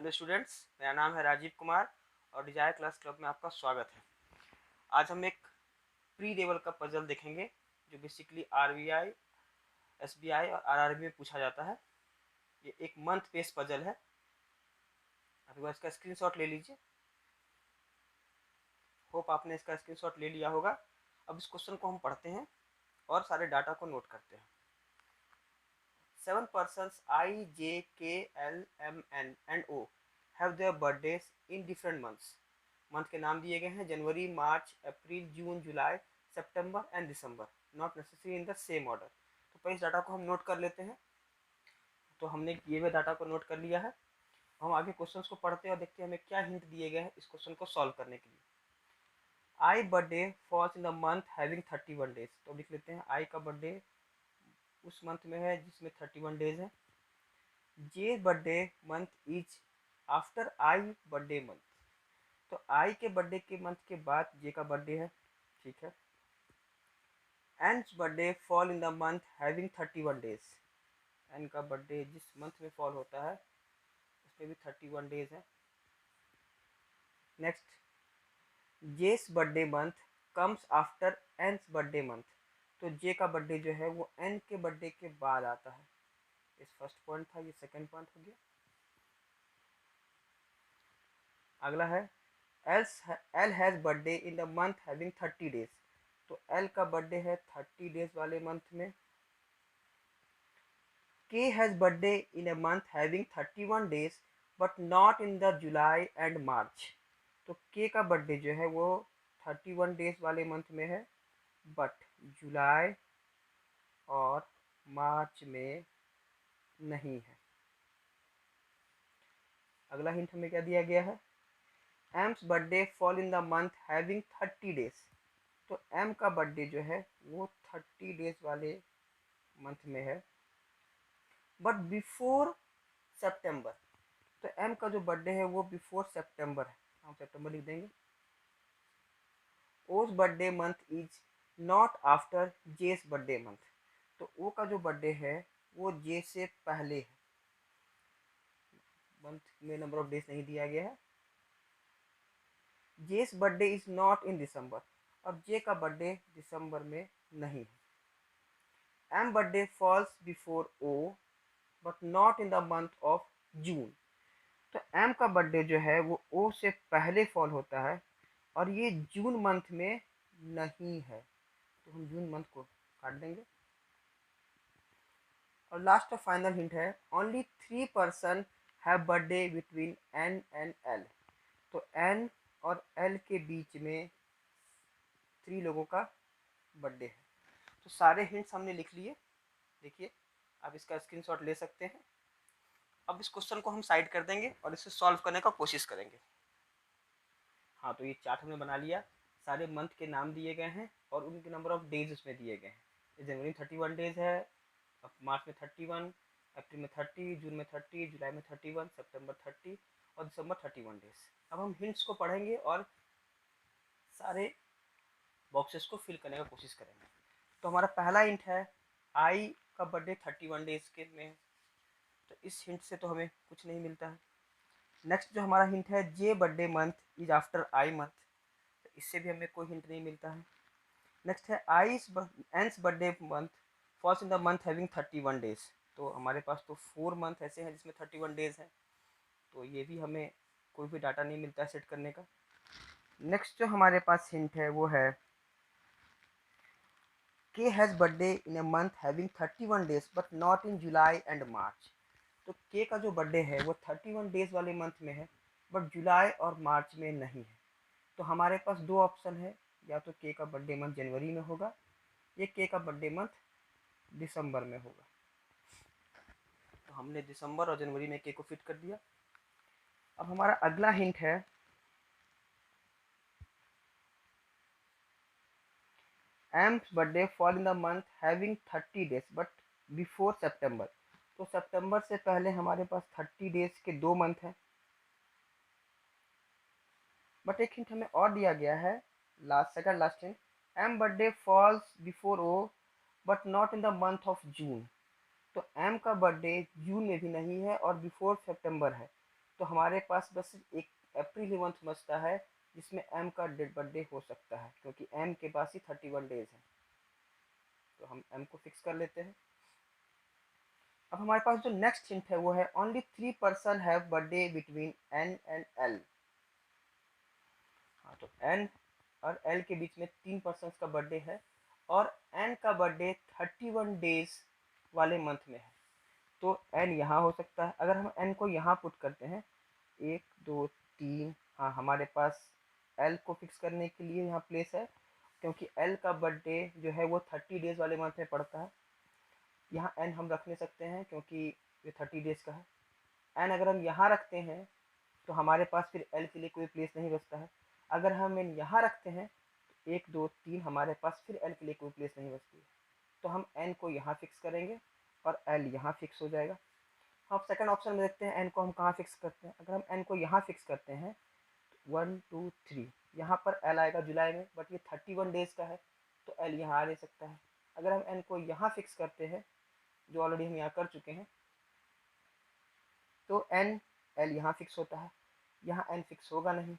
Hello students, मेरा नाम है राजीव कुमार और डिजायर क्लास क्लब में आपका स्वागत है। आज हम एक प्री लेवल का पजल देखेंगे जो बेसिकली आरबीआई, एसबीआई और आरआरबी में पूछा जाता है। ये एक मंथ बेस्ड पजल है। अभी बस इसका स्क्रीनशॉट ले लीजिए। होप आपने इसका स्क्रीनशॉट ले लिया होगा। अब इस क्वेश्चन को हम पढ़ते हैं और सारे डाटा को नोट करते हैं। 7 persons I, J, K, L, M, N and O have their birthdays in different months. Month के नाम दिए गए हैं January, March, April, June, July, September and December, not necessary in the same order. तो पहले इस डाटा को हम नोट कर लेते हैं। तो हमने किए हुए डाटा को नोट कर लिया है। हम आगे क्वेश्चंस को पढ़ते हैं और देखते हैं हमें क्या हिंट दिए गए हैं इस क्वेश्चन को सॉल्व करने के लिए। I birthday falls in the month having 31 days. तो लिख लेते हैं आई का बर्थडे उस मंथ में है जिसमें 31 डेज है। J birthday month is after I birthday month. तो आई के बर्थडे के मंथ के बाद जे का बर्थडे है, ठीक है। N's birthday fall in the month having 31 days. N का बर्थडे जिस मंथ में फॉल होता है उसमें भी 31 डेज है। Next, J's birthday month comes after N's birthday month. तो जे का बर्थडे जो है वो एन के बर्थडे के बाद आता है। इस फर्स्ट पॉइंट था, ये सेकंड पॉइंट हो गया। अगला है L has birthday in the month having 30 days. तो एल का बर्थडे है 30 डेज वाले मंथ में। K has birthday in a month having 31 days but not in the July and March. तो के का बर्थडे जो है वो 31 डेज वाले मंथ में है बट जुलाई और मार्च में नहीं है। अगला हिंट हमें क्या दिया गया है? M's birthday fall in the month having 30 days. तो एम का बर्थडे जो है वो 30 डेज वाले मंथ में है बट बिफोर सितंबर। तो एम का जो बर्थडे है वो बिफोर सितंबर है, हम सितंबर लिख देंगे। ओज birthday month is not after जेस बर्थडे मंथ। तो ओ का जो बर्थडे है वो जे से पहले है, मंथ में नंबर ऑफ डेज नहीं दिया गया है। J's birthday is not in December, और जे का बर्थडे दिसंबर में नहीं है। M birthday falls before O but not in the month of June. तो एम का बर्थडे जो है वो ओ से पहले फॉल होता है और ये जून मंथ में नहीं है, तो हम जून मंथ को काट देंगे। और लास्ट और फाइनल हिंट है, only 3 person have birthday between N and L. तो एन और एल के बीच में 3 लोगों का बर्थडे है। तो सारे हिंट्स हमने लिख लिए। देखिए, आप इसका स्क्रीनशॉट ले सकते हैं। अब इस क्वेश्चन को हम साइड कर देंगे और इसे सॉल्व करने का कोशिश करेंगे। हाँ, तो ये चार्ट हमने बना लिया। सारे मंथ के नाम दिए गए हैं और उनके नंबर ऑफ डेज उसमें दिए गए हैं। जनवरी में 31 डेज है, अब मार्च में 31, अप्रैल में 30, जून में 30, जुलाई में 31, सितंबर 30 और दिसंबर 31 डेज। अब हम हिंट्स को पढ़ेंगे और सारे बॉक्सेस को फिल करने का कोशिश करेंगे। तो हमारा पहला हिंट है, आई का बर्थडे 31 डेज के में, तो इस हिंट से तो हमें कुछ नहीं मिलता है। नेक्स्ट जो हमारा हिंट है, J birthday month is after I month, तो इससे भी हमें कोई हिंट नहीं मिलता है। नेक्स्ट है N's birthday month falls in the month having 31 days. तो हमारे पास तो 4 मंथ ऐसे हैं जिसमें 31 डेज है, तो ये भी हमें कोई भी डाटा नहीं मिलता है सेट करने का। नेक्स्ट जो हमारे पास हिंट है वो है, K has birthday in a month having 31 days but not in July and March. तो के का जो बर्थडे है वो 31 डेज वाले मंथ में है बट जुलाई और मार्च में नहीं है। तो हमारे पास 2 ऑप्शन है, या तो के का बर्थडे मंथ जनवरी में होगा या के का बर्थडे मंथ दिसंबर में होगा। तो हमने दिसंबर और जनवरी में के को फिट कर दिया। अब हमारा अगला हिंट है, M's birthday fall in the month having 30 days but before September. तो सितंबर से पहले हमारे पास 30 डेज के 2 मंथ हैं। बट एक हिंट हमें और दिया गया है, second last hint, M birthday falls before O but not in the month of June. तो एम का बर्थडे जून में भी नहीं है और बिफोर सितंबर है, तो हमारे पास बस एक अप्रैल ही मंथ बचता है जिसमें एम का बर्थडे हो सकता है, क्योंकि एम के पास ही 31 डेज हैं। तो हम एम को फिक्स कर लेते हैं। अब हमारे पास जो नेक्स्ट हिंट है वो है only 3 person have birthday between N and L. हाँ, तो एन और एल के बीच में 3 पर्सन का बर्थडे है और एन का बर्थडे 31 डेज वाले मंथ में है। तो एन यहाँ हो सकता है। अगर हम एन को यहाँ पुट करते हैं 1 2 3, हाँ हमारे पास एल को फिक्स करने के लिए यहाँ प्लेस है, क्योंकि एल का बर्थडे जो है वो 30 डेज वाले मंथ में पड़ता है। यहाँ एन हम रख नहीं सकते हैं क्योंकि ये 30 डेज का है। एन अगर हम यहाँ रखते हैं तो हमारे पास फिर एल के लिए कोई प्लेस नहीं बचता है। अगर हम एन यहाँ रखते हैं तो 1 2 3 हमारे पास फिर एल के लिए कोई प्लेस नहीं बचती है। तो हम एन को यहाँ फिक्स करेंगे और एल यहाँ फिक्स हो जाएगा। हम सेकंड ऑप्शन में देखते हैं एन को हम कहाँ फिक्स करते हैं। अगर हम एन को यहाँ फिक्स करते हैं तो 1 2 3 यहाँ पर एल आएगा जुलाई में, बट ये 31 डेज का है तो एल यहाँ आ नहीं सकता है। अगर हम एन को यहाँ फिक्स करते हैं, जो ऑलरेडी हम यहाँ कर चुके हैं, तो एन एल यहाँ फिक्स होता है। यहाँ एन फिक्स होगा नहीं।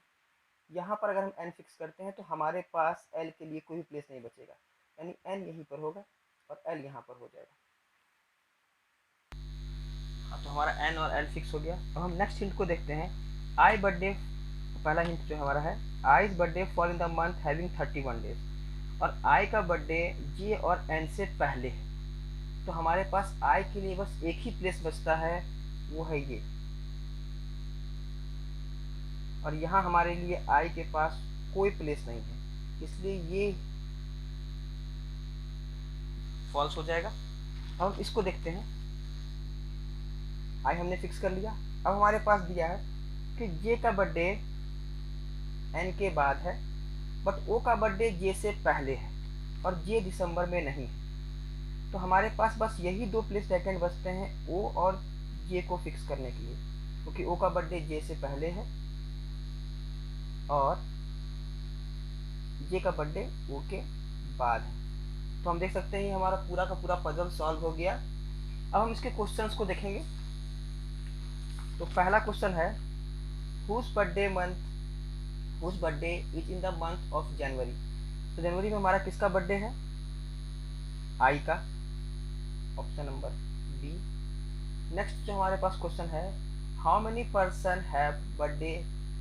यहाँ पर अगर हम एन फिक्स करते हैं तो हमारे पास एल के लिए कोई प्लेस नहीं बचेगा, यानी एन यहीं पर होगा और एल यहाँ पर हो जाएगा। हाँ, तो हमारा एन और एल फिक्स हो गया। अब हम नेक्स्ट हिंट को देखते हैं। आई बर्थडे, पहला हिंट जो हमारा है eyes birthday fall in the month having 31 days, और आई का बर्थडे जे और एन से पहले है। तो हमारे पास आई के लिए बस एक ही प्लेस बचता है, वो है ये। और यहाँ हमारे लिए आई के पास कोई प्लेस नहीं है, इसलिए ये फॉल्स हो जाएगा। अब हम इसको देखते हैं। आई हमने फिक्स कर लिया। अब हमारे पास दिया है कि जे का बर्थडे एन के बाद है, बट ओ का बर्थडे जे से पहले है और जे दिसंबर में नहीं है। तो हमारे पास बस यही दो प्लेस वैकेंट बचते हैं ओ और जे को फिक्स करने के लिए, क्योंकि ओ का बर्थडे जे से पहले है और जे का बर्थडे ओ के बाद है। तो हम देख सकते हैं हमारा पूरा का पूरा पजल सॉल्व हो गया। अब हम इसके क्वेश्चंस को देखेंगे। तो पहला क्वेश्चन है whose birthday is in the month of January. तो जनवरी में हमारा किसका बर्थडे है? आई का, ऑप्शन नंबर बी। नेक्स्ट जो हमारे पास क्वेश्चन है how many person have birthday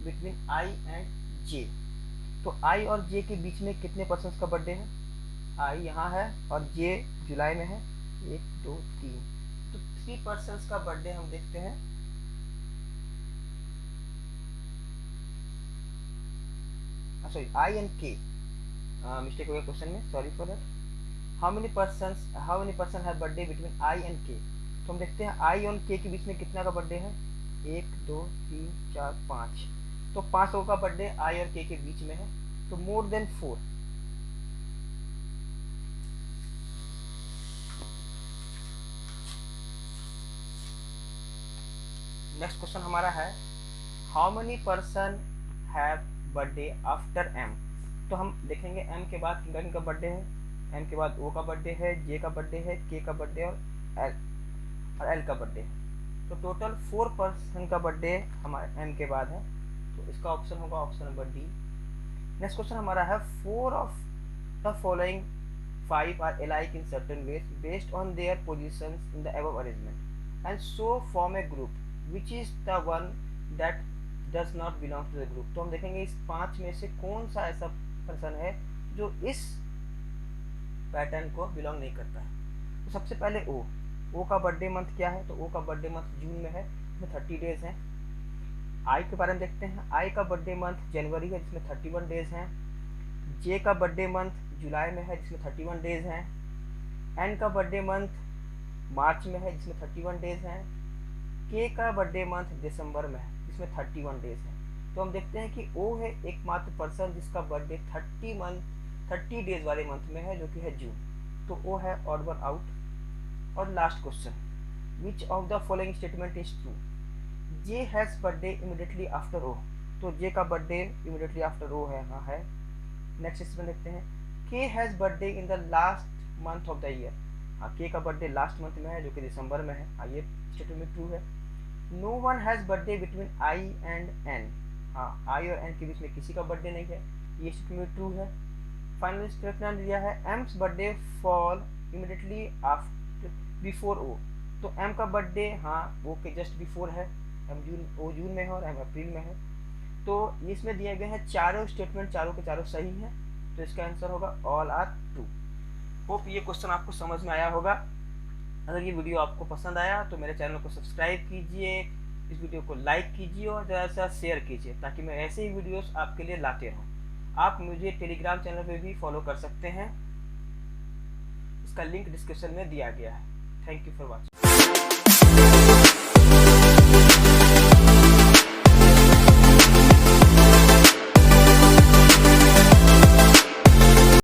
between I and J. तो आई और जे के बीच में कितने पर्सन का बर्थडे है? आई यहाँ है और जे जुलाई में है, 1 2 3। तो 3 पर्सन का बर्थडे हम देखते हैं। सॉरी, आई एंड के, मिस्टेक हो गया क्वेश्चन में, sorry for that. How many person have birthday between I and के। तो हम देखते हैं आई और के के बीच में कितना का बर्थडे है? 1 2 3 4 5। तो 5 लोगों का बर्थडे आई और के बीच में है, तो मोर देन 4। नेक्स्ट क्वेश्चन हमारा है how many person have birthday after M. तो हम देखेंगे एम के बाद किन का बर्थडे है। एम के बाद ओ का बर्थडे है, जे का बर्थडे है, के का बर्थडे और एल का बर्थडे है। तो टोटल 4 पर्सन का बर्थडे हमारे एम के बाद है, तो इसका ऑप्शन होगा option number D. Next question हमारा है 4 of the following 5 are alike in certain ways based on their positions in the above arrangement and so form a group which is the one that does not belong to the group। तो हम देखेंगे इस 5 में से कौन सा ऐसा person है जो इस पैटर्न को बिलोंग नहीं करता है। तो सबसे पहले ओ का बर्थडे मंथ क्या है? तो ओ का बर्थडे मंथ जून में है, इसमें 30 डेज हैं। आई के बारे में देखते हैं। आई का बर्थडे मंथ जनवरी है जिसमें 31 डेज हैं। जे का बर्थडे मंथ जुलाई में है जिसमें 31 डेज हैं। एन का बर्थडे मंथ मार्च में है जिसमें 31 डेज हैं। के का बर्थडे मंथ दिसंबर में है जिसमें 31 डेज हैं। तो हम देखते हैं कि ओ है एकमात्र पर्सन जिसका बर्थडे 30 डेज वाले मंथ में है, जो कि है जून। तो ओ है ऑड वन आउट। और last question which of the following statement is true. J has birthday immediately after O. तो जे का बर्थडे इमीडिएटली आफ्टर ओ है, हाँ है। नेक्स्ट स्टेटमेंट देखते हैं के has birthday in the last month of the year. हाँ, के का बर्थडे लास्ट मंथ में है जो कि दिसंबर में है, हाँ ये स्टेटमेंट ट्रू है। No one has birthday between I and N. हाँ, आई और एन के बीच में किसी का बर्थडे नहीं है, ये स्टेटमेंट ट्रू है। फाइनल स्टेटमेंट दिया है M's birthday fall immediately after before O. तो एम का बर्थडे हाँ ओ के जस्ट बिफोर है, एम जून में है और एम अप्रैल में है। तो इसमें दिए गए हैं चारों स्टेटमेंट, चारों के चारों सही हैं, तो इसका आंसर होगा ऑल आर ट्रू। होप ये क्वेश्चन आपको समझ में आया होगा। अगर ये वीडियो आपको पसंद आया तो मेरे चैनल को सब्सक्राइब कीजिए, इस वीडियो को लाइक कीजिए और ज़्यादा से ज़्यादा शेयर कीजिए, ताकि मैं ऐसे ही वीडियोस आपके लिए लाते रहूँ। आप मुझे टेलीग्राम चैनल पे भी फॉलो कर सकते हैं, इसका लिंक डिस्क्रिप्शन में दिया गया है। Thank you for watching.